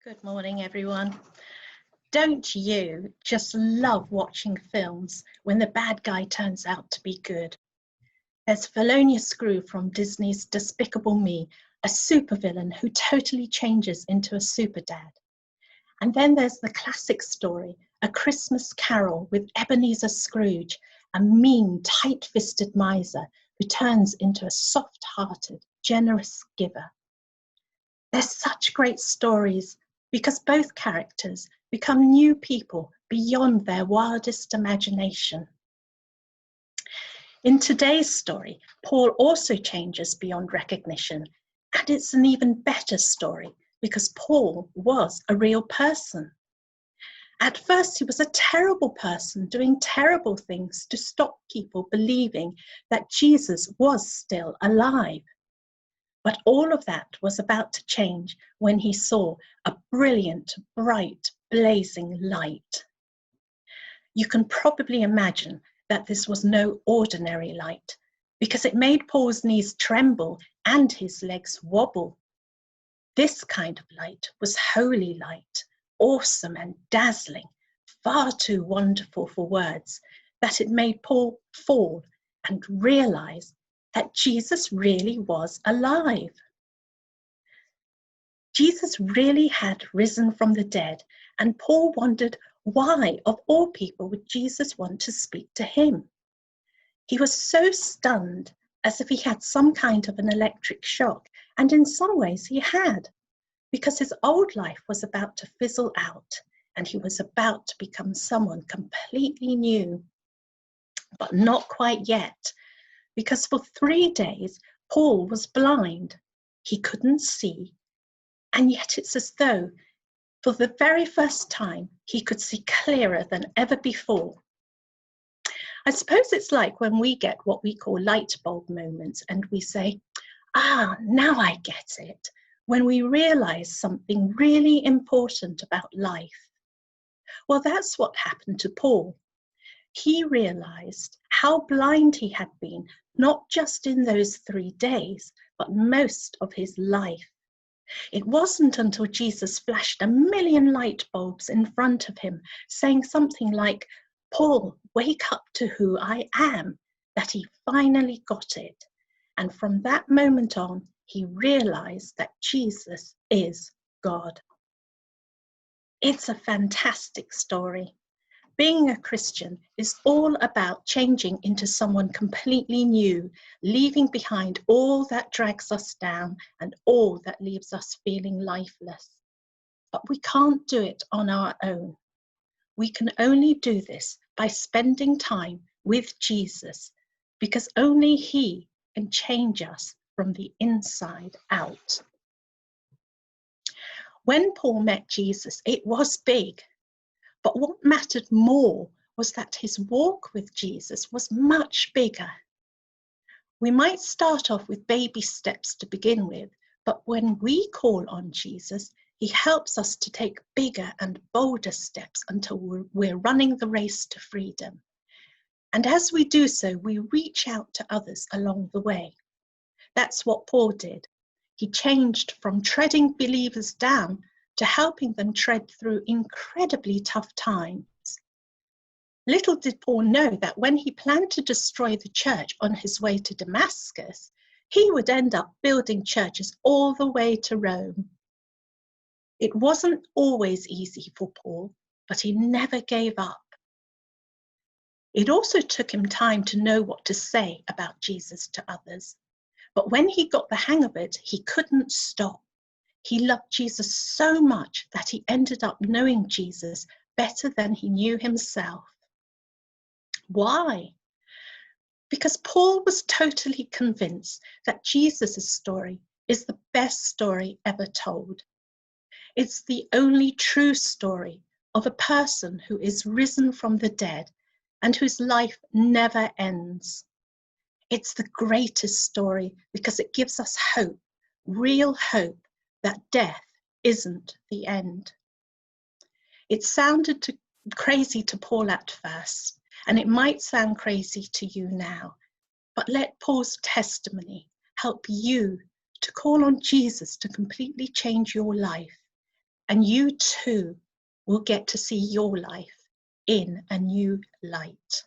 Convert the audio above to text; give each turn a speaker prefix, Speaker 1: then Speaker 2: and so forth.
Speaker 1: Good morning, everyone. Don't you just love watching films when the bad guy turns out to be good? There's Felonious Screw from Disney's Despicable Me, a supervillain who totally changes into a super dad. And then there's the classic story, A Christmas Carol with Ebenezer Scrooge, a mean, tight-fisted miser who turns into a soft-hearted, generous giver. They're such great stories because both characters become new people beyond their wildest imagination. In today's story, Paul also changes beyond recognition, and it's an even better story because Paul was a real person. At first, he was a terrible person doing terrible things to stop people believing that Jesus was still alive. But all of that was about to change when he saw a brilliant, bright, blazing light. You can probably imagine that this was no ordinary light because it made Paul's knees tremble and his legs wobble. This kind of light was holy light, awesome and dazzling, far too wonderful for words, that it made Paul fall and realize that Jesus really was alive. Jesus really had risen from the dead, and Paul wondered why, of all people, would Jesus want to speak to him? He was so stunned, as if he had some kind of an electric shock, and in some ways he had, because his old life was about to fizzle out, and he was about to become someone completely new. But not quite yet. Because for 3 days, Paul was blind. He couldn't see. And yet it's as though, for the very first time, he could see clearer than ever before. I suppose it's like when we get what we call light bulb moments and we say, now I get it, when we realize something really important about life. Well, that's what happened to Paul. He realized how blind he had been, not just in those 3 days, but most of his life. It wasn't until Jesus flashed a million light bulbs in front of him, saying something like, "Paul, wake up to who I am," that he finally got it. And from that moment on, he realized that Jesus is God. It's a fantastic story. Being a Christian is all about changing into someone completely new, leaving behind all that drags us down and all that leaves us feeling lifeless. But we can't do it on our own. We can only do this by spending time with Jesus, because only He can change us from the inside out. When Paul met Jesus, it was big. But what mattered more was that his walk with Jesus was much bigger. We might start off with baby steps to begin with, but when we call on Jesus, he helps us to take bigger and bolder steps until we're running the race to freedom. And as we do so, we reach out to others along the way. That's what Paul did. He changed from treading believers down to helping them tread through incredibly tough times. Little did Paul know that when he planned to destroy the church on his way to Damascus, he would end up building churches all the way to Rome. It wasn't always easy for Paul, but he never gave up. It also took him time to know what to say about Jesus to others. But when he got the hang of it, he couldn't stop. He loved Jesus so much that he ended up knowing Jesus better than he knew himself. Why? Because Paul was totally convinced that Jesus' story is the best story ever told. It's the only true story of a person who is risen from the dead and whose life never ends. It's the greatest story because it gives us hope, real hope, that death isn't the end. It sounded crazy to Paul at first, and it might sound crazy to you now, but let Paul's testimony help you to call on Jesus to completely change your life and you too will get to see your life in a new light.